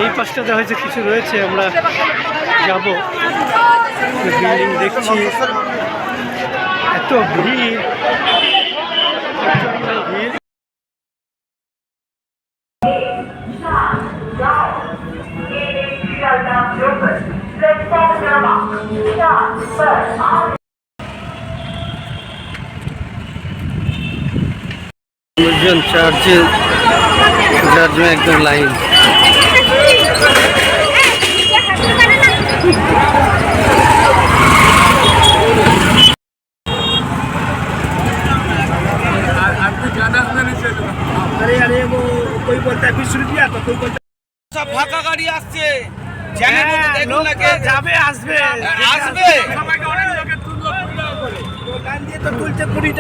এই পাশটাতে হয়তো কিছু রয়েছে, আমরা যাব। বিল্ডিং দেখছি, এত ভিড়, ভিড়। চার্জ में एकदम लाइन। अरे वो कोई बोलता है 20 रुपया तो कोई बोलता সব ফাঁকা গাড়ি আসছে, জ্যামের মধ্যে দেখুন না কে যাবে আসবে আসবে। দোকান দিয়ে তো তুলছে 20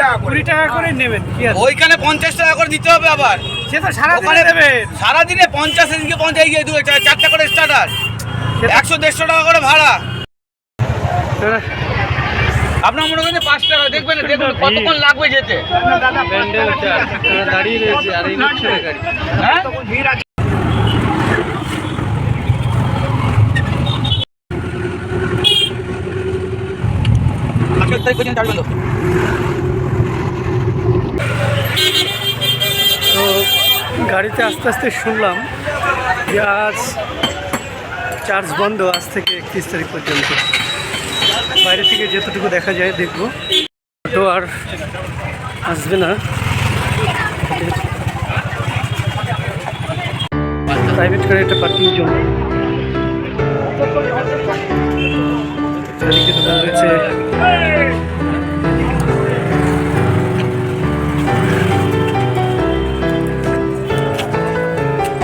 টাকা করে নেবেন কি আছে, ওইখানে 50 টাকা করে দিতে হবে আবার। সে তো সারা দিনে দেবে, সারাদিনে 50 এদিকে 50 গিয়ে 4টা করে স্টার্টার, 100-150 টাকা করে ভাড়া। আপনার মনে করেন 5 টাকা দেখবেন, দেখুন কতক্ষণ লাগবে যেতে। দাঁড়িয়ে রয়েছে আর এই রিক্সা গাড়ি, হ্যাঁ ভিড় আছে। তো গাড়িতে আস্তে আস্তে শুনলাম যে আজ চার্জ বন্ধ, আজ থেকে 31 তারিখ পর্যন্ত। বাইরে থেকে যতটুকু দেখা যায় দেখবো, অটো আর আসবে না। প্রাইভেট গাড়ি একটা পার্কিং জোন, চারিদিকে দোকান রয়েছে।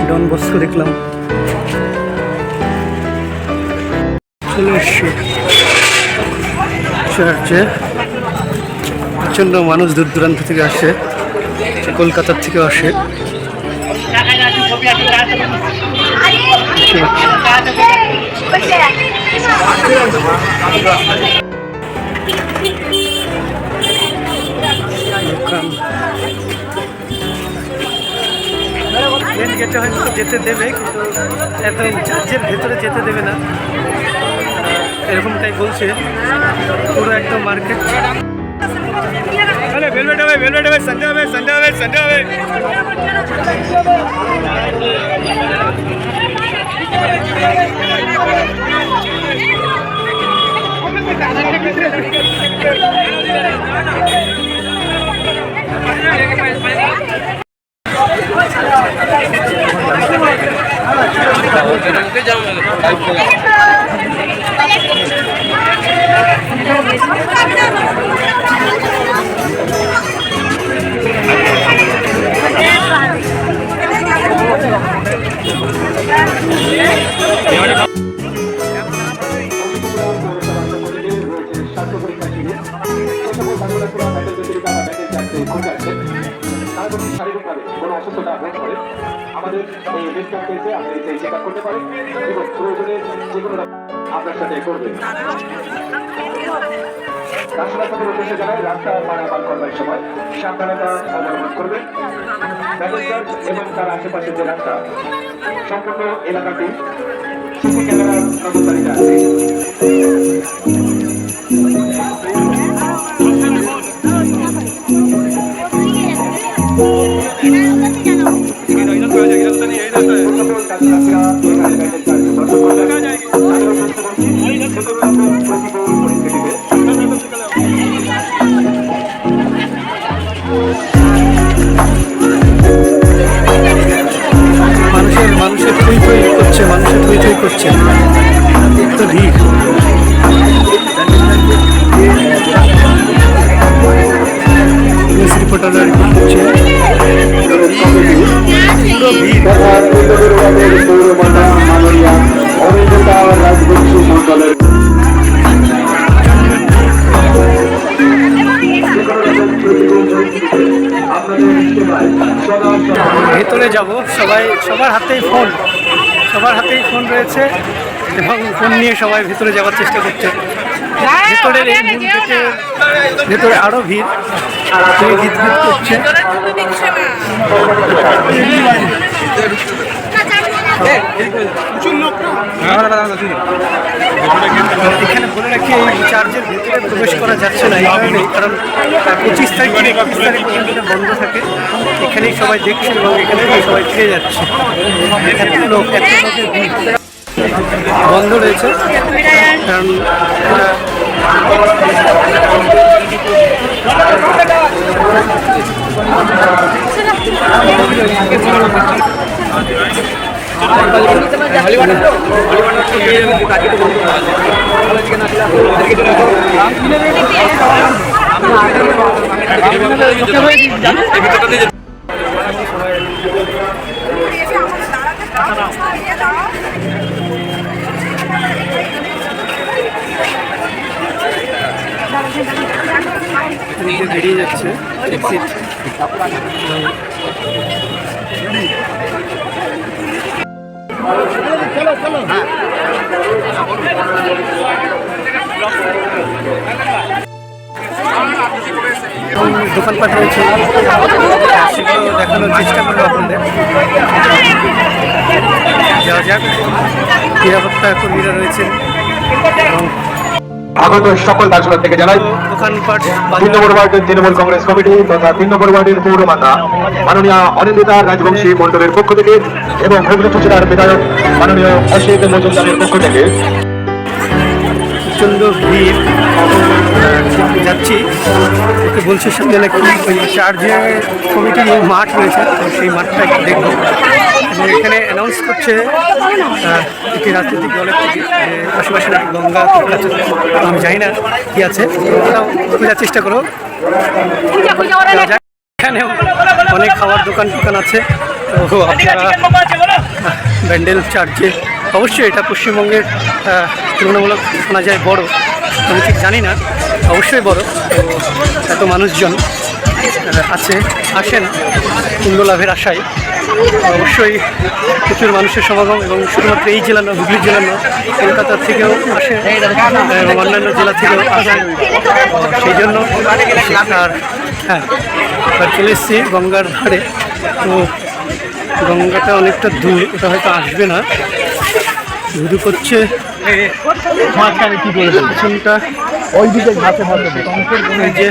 ডন বস্কো দেখলাম, চলে এসছি চার্চে। প্রচণ্ড মানুষ দূর দূরান্ত থেকে আসে, কলকাতার থেকেও আসে। মেন গেটে হয়তো যেতে দেবে, কিন্তু একদম চার্চের ভেতরে যেতে দেবে না, এরকমটাই বলছে। পুরো একদম মার্কেট। वेलवेट है संडे है। শারীরিকভাবে কোনো অসুস্থতা বোধ করে আমাদের এই হেলথ ক্যাম্পে আপনি এই চেক আপ করতে পারেন এবং প্রয়োজনে যে কোনো আপনার সাথে করবেন। রাষ্ট্রপতির উদ্দেশ্যে জানাই, রাস্তা পারাপার করবার সময় সাবধানতা অবলম্বন করবেন। এবং তার আশেপাশে যে রাস্তা, সম্পূর্ণ এলাকাটি সিসি ক্যামেরার নজরদারিতে আছে। মানুষের থই থই করছে, মানুষের থই থই করছে, এত ভিড়। রিপোর্টাররা রিপোর্ট করছে, পুরো ভিড়। ভেতরে যাব, সবার হাতেই ফোন রয়েছে এবং ফোন নিয়ে সবাই ভেতরে যাওয়ার চেষ্টা করছে। ভেতরের এই মূল গেটের ভেতরে আরো ভিড়, গিট করছে। এখানে বলে রাখি এই চার্চের ভেতরে প্রবেশ করা যাচ্ছে না, এই কারণে, কারণ 25 তারিখ থেকে 31 তারিখ পর্যন্ত বন্ধ থাকে। এখানেই সবাই দেখছে এবং এখানে সবাই ফিরে যাচ্ছে। এত লোকের ভিড় বন্ধ রয়েছে, কারণ বেরিয়ে যাচ্ছে এক্সিট। দোকানপাট রয়েছে, সেগুলো দেখানোর চেষ্টা করবো আপনাদের। যাওয়া যাক, নিরাপত্তা কর্মীরা রয়েছেন এবং আগত সকল দার্শনিক থেকে জানাই দোকানপাট 3 নম্বর ওয়ার্ডের তৃণমূল কংগ্রেস কমিটি তথা 3 নম্বর ওয়ার্ডের পৌরমাতা মাননীয় অনিন্দিতা রাজবংশী মণ্ডলের পক্ষ থেকে এবং হুগলি চুচড়ার বিধায়ক মাননীয় অসিত মজুমদারের পক্ষ থেকে প্রচণ্ড ভিড়। যাচ্ছি, ওকে বলছে সামনে নাকি ওই চার্চের কমিটির মাঠ রয়েছে, তো সেই মাঠটা একটু দেখবো। এবং এখানে অ্যানাউন্স করছে একটি রাজনৈতিক দলের থেকে যে আশেপাশে নাকি গঙ্গা আছে, আমি জানি না কী আছে, ওটাও খোঁজার চেষ্টা করো। এখানে অনেক খাবার দোকান আছে, তো আপনারা ব্যান্ডেল চার্চে অবশ্যই এটা পশ্চিমবঙ্গের তুলনামূলক শোনা যায় বড়, আমি ঠিক জানি না, অবশ্যই বড়। তো এত মানুষজন আসেন পুণ্য লাভের আশায়, অবশ্যই প্রচুর মানুষের সমাগম। এবং শুধুমাত্র এই জেলা নয়, হুগলি জেলা নয়, কলকাতার থেকেও আসে এবং অন্যান্য জেলা থেকেও আসেন, সেই জন্য। আর হ্যাঁ, এবার চলে এসেছি গঙ্গার ধারে। তো গঙ্গাটা অনেকটা দূর, ওটা হয়তো আসবে না, ধুধু করছে পেছনটা ওই দিকে ঘাসে যে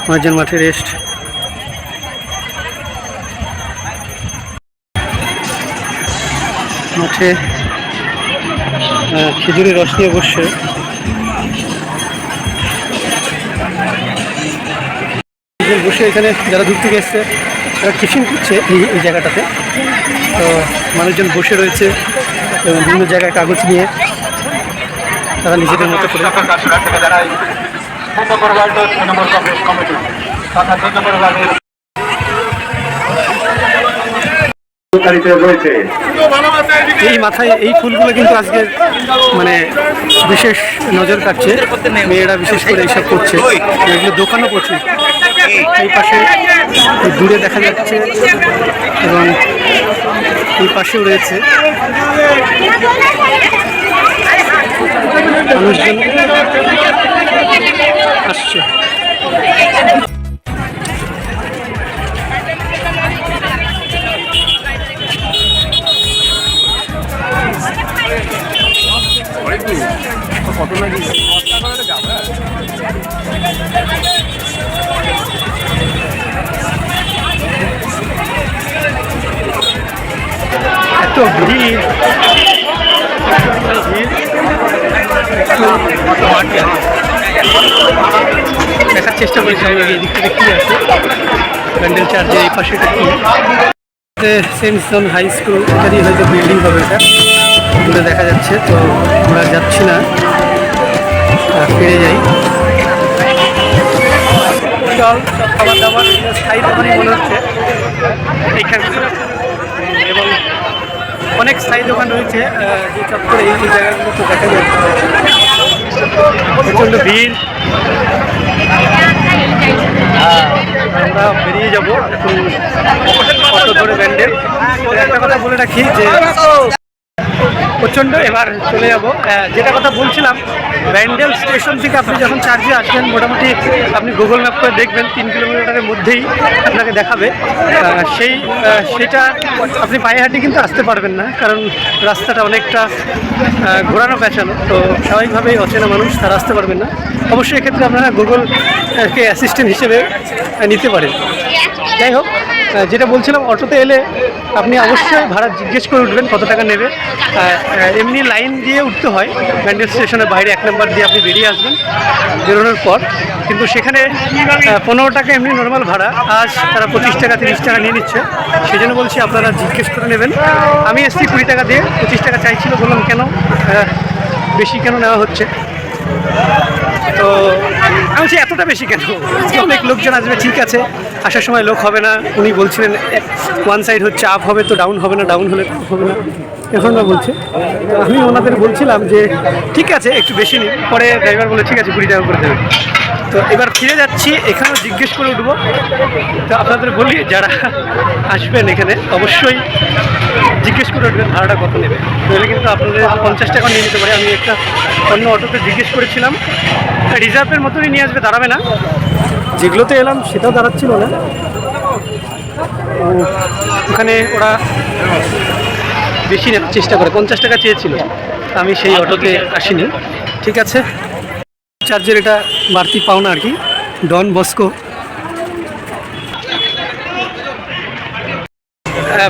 মাঝের মাঠে রেস্ট। মাঠে খেজুরের রস নিয়ে বসছে। বসে এখানে যারা দূর থেকে এসছে তারা টিফিন করছে এই জায়গাটাতে। তো মানুষজন বসে রয়েছে এবং বিভিন্ন জায়গায় কাগজ নিয়ে তারা নিজেদের মতো করে এই মাথায় এই ফুলগুলো কিন্তু আজকে মানে বিশেষ নজর কাটছে, মেয়েরা বিশেষ করে এইসব করছে, এগুলো দোকানও প্রচুর। এই পাশে দূরে দেখা যাচ্ছে এবং এই পাশেও রয়েছে মানুষজন আসছে। এত ভিড়, দেখার চেষ্টা করেছি আমি এই দিক থেকে কী আছে ব্যান্ডেল চার্চের এই পাশেটা কি। সেন্টজন হাই স্কুল এটারই হয়তো বিল্ডিং হবে, এটা দূরে দেখা যাচ্ছে। তো আমরা যাচ্ছি না, ফিরে যাই। চল, সব খাবার দাবার স্থায়ী দোকানই মনে হচ্ছে এইখানে, এবং অনেক স্থায়ী দোকান রয়েছে যে চত্বরে এই জায়গাগুলোতে দেখা যাচ্ছে। প্রচণ্ড ভিড়, আমরা বেরিয়ে যাবো এখন অটো ধরে ব্যান্ডেল। একটা কথা বলে রাখি যে প্রচণ্ড। এবার চলে যাব যেটা কথা বলছিলাম, ব্যান্ডেল স্টেশন থেকে আপনি যখন চার্জে আসবেন মোটামুটি আপনি গুগল ম্যাপ করে দেখবেন 3 কিলোমিটারের মধ্যেই আপনাকে দেখাবে। সেটা আপনি পায়ে হাঁটি কিন্তু আসতে পারবেন না, কারণ রাস্তাটা অনেকটা ঘোরানো পেঁচানো, তো স্বাভাবিকভাবেই অচেনা মানুষ তারা আসতে পারবেন না। অবশ্যই এক্ষেত্রে আপনারা গুগলকে অ্যাসিস্ট্যান্ট হিসেবে নিতে পারেন। যাই হোক, যেটা বলছিলাম, অটোতে এলে আপনি অবশ্যই ভাড়া জিজ্ঞেস করে উঠবেন কত টাকা নেবে। এমনি লাইন দিয়ে উঠতে হয়, ব্যান্ডেল স্টেশনের বাইরে 1 নম্বর দিয়ে আপনি বেরিয়ে আসবেন বেরোনোর পর, কিন্তু সেখানে 15 টাকা এমনি নর্মাল ভাড়া, আজ তারা 25 টাকা 30 টাকা নিয়ে নিচ্ছে। সেই জন্য বলছি আপনারা জিজ্ঞেস করে নেবেন। আমি এসছি 20 টাকা দিয়ে, 25 টাকা চাইছিল, বললাম কেন বেশি কেন নেওয়া হচ্ছে, তো আমি বলছি এতটা বেশি কেন, অনেক লোকজন আসবে, ঠিক আছে আসার সময় লোক হবে না। উনি বলছিলেন ওয়ান সাইড হচ্ছে, আপ হবে তো ডাউন হবে না, ডাউন হলে হবে না, এখন না বলছে। আমি ওনাদের বলছিলাম যে ঠিক আছে একটু বেশি নিন, পরে ড্রাইভার বলে ঠিক আছে 20 টাকা করে দেবেন। তো এবার ফিরে যাচ্ছি, এখানেও জিজ্ঞেস করে উঠবো। তো আপনাদের বলি যারা আসবেন এখানে অবশ্যই জিজ্ঞেস করে উঠবেন ভাড়াটা কত নেবে, নইলে কিন্তু আপনাদের 50 টাকা নিয়ে নিতে পারে। আমি একটা অন্য অটোতে জিজ্ঞেস করেছিলাম, রিজার্ভের মতনই নিয়ে আসবে, দাঁড়াবে না। যেগুলোতে এলাম সেটাও দাঁড়াচ্ছিল না, ওখানে ওরা বেশি নেওয়ার চেষ্টা করে, 50 টাকা চেয়েছিল। আমি সেই অটোতে আসিনি। ঠিক আছে, চার্জের এটা বাড়তি পাওনা আর কি, ডন বস্কো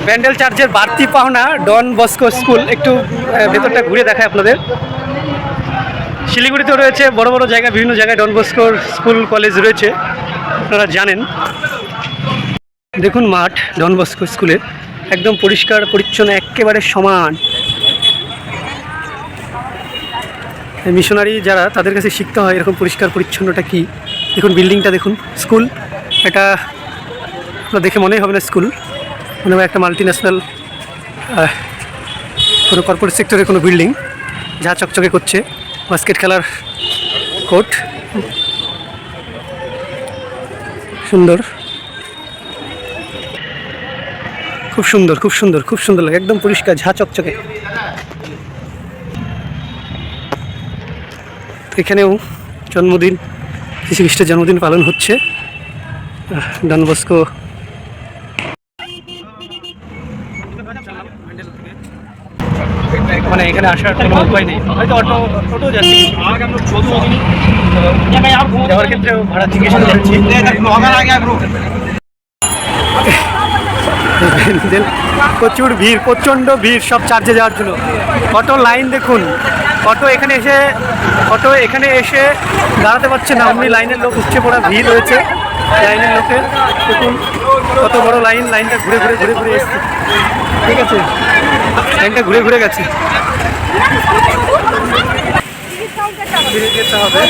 ব্যান্ডেল চার্জের বাড়তি পাওনা ডন বস্কো স্কুল। একটু ভেতরটা ঘুরে দেখায় আপনাদের। শিলিগুড়িতেও রয়েছে, বড় বড় জায়গা, বিভিন্ন জায়গায় ডন বস্কোর স্কুল কলেজ রয়েছে, আপনারা জানেন। দেখুন মাঠ ডন বস্কো স্কুলের, একদম পরিষ্কার পরিচ্ছন্ন, একেবারে সমান। মিশনারি যারা, তাদের কাছে শিখতে হয় এরকম পরিষ্কার পরিচ্ছন্নটা কি। দেখুন বিল্ডিংটা দেখুন, স্কুল এটা আপনার দেখে মনেই হবে না স্কুল, মনে হয় একটা মাল্টিন্যাশনাল কোনো কর্পোরেট সেক্টরের কোনো বিল্ডিং, যা চকচকে করছে। বাস্কেট খেলার কোর্ট, সুন্দর, খুব সুন্দর, খুব সুন্দর, খুব সুন্দর লাগে, একদম পরিষ্কার, ঝা চকচকে। এখানেও জন্মদিন, যীশু খ্রিস্টের জন্মদিন পালন হচ্ছে। ডন বস্কো মানে এখানে আসার কোনো উপায় নেই, হয়তো টোটো যাচ্ছে, যাওয়ার ক্ষেত্রেও ভাড়া জিজ্ঞেস করেছি। প্রচুর ভিড়, প্রচণ্ড ভিড় সব চার্জে যাওয়ার জন্য। অটো লাইন দেখুন, অটো এখানে এসে দাঁড়াতে পারছে না, অমনি লাইনের লোক উঠছে পড়া ভিড় হয়েছে লাইনের লোকের। দেখুন কত বড় লাইন, লাইনটা ঘুরে ঘুরে ঘুরে ঘুরে এসছে। ঠিক আছে, লাইনটা ঘুরে ঘুরে গেছে, ফিরে যেতে হবে।